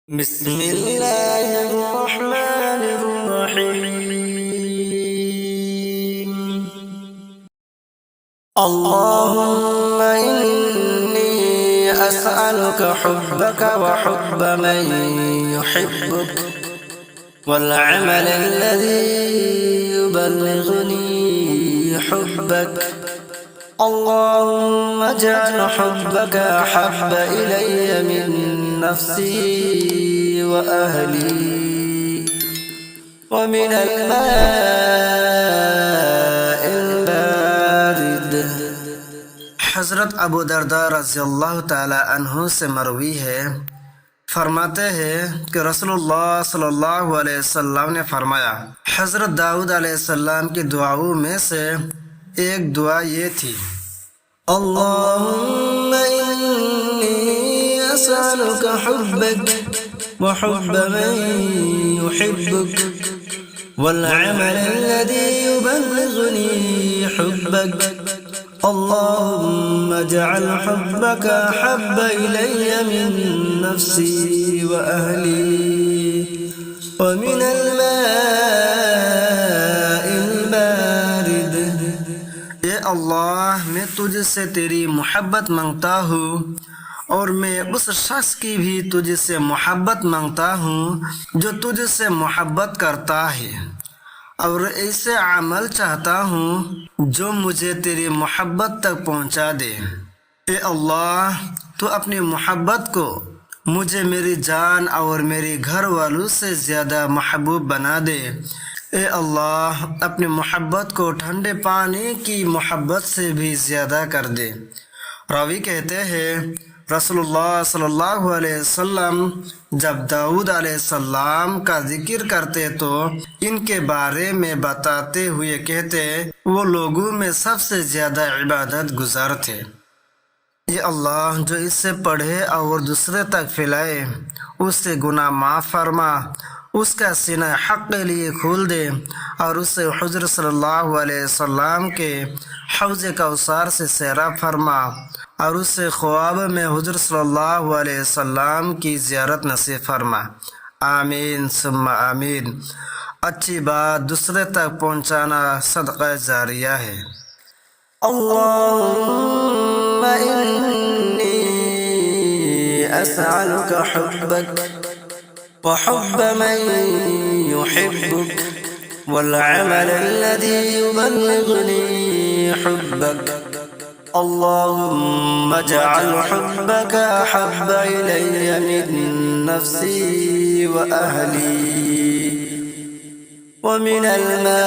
بسم الله الرحمن الرحيم. اللهم إني أسألك حبك وحب من يحبك والعمل الذي يبلغني حبك. اللهم اجعل حبك أحب إلي من نفسي وأهلي ومن الماء البارد. حضرت अबू दरदा रज़ी अल्लाह ताला अन्हु से मरवी है, फरमाते हैं कि रसूलुल्लाह सल्लल्लाहु अलैहि वसल्लम ने फरमाया, हज़रत दाऊद अलैहिस्सलाम की दुआओं में से एक दुआ ये थी, अल्लाहुम्मा इन्नी असअलुका हुब्बक व हुब्ब मन युहिब्बुक वल अमल अल्लज़ी युबल्लिगुनी हुब्बक. अल्लाहुम्मा इजअल हुब्बक अहब्ब इलय्य मिन नफ्सी व अहली व मिनल माइल बारिद. ये अल्लाह, मैं तुझसे तेरी मोहब्बत मांगता हूँ और मैं उस शख्स की भी तुझसे मोहब्बत मांगता हूँ जो तुझसे मोहब्बत करता है, और ऐसे अमल चाहता हूँ जो मुझे तेरी मोहब्बत तक पहुँचा दे. ए अल्लाह, तू अपनी मोहब्बत को मुझे मेरी जान और मेरे घर वालों से ज़्यादा महबूब बना दे. ए अल्लाह, अपनी मोहब्बत को ठंडे पानी की मोहब्बत से भी ज़्यादा कर दे. रावी कहते हैं, रसूलुल्लाह सल्लल्लाहु अलैहि वसल्लम जब दाऊद अलैहिस्सलाम का जिक्र करते तो इनके बारे में बताते हुए कहते, वो लोगों में सबसे ज़्यादा इबादत गुजार थे. ये अल्लाह, जो इससे पढ़े और दूसरे तक फैलाए, उससे गुनाह माफ़ फरमा, उसका सीना हक़ के लिए खोल दे और उसे हुज़ूर सल्लल्लाहु अलैहि वसल्लम के हौज़ कौसर से सैराब फरमा और उसे ख्वाब में हुज़ूर सल्लल्लाहु अलैहि वसल्लम की ज़ियारत नसीब फरमा. आमीन सुम्मा आमीन. अच्छी बात दूसरे तक पहुँचाना सदक़ा जारिया है. अल्लाहुम्मा इन्नी असअलुका हुब्बक व हुब्ब मन युहिब्बुक वल अमल अल्लज़ी युबल्लिगुनी हुब्बक. अल्लाहुम्मा इजअल हुब्बक अहब्ब इलय्य मिन नफ्सी व अहली व मिनल मा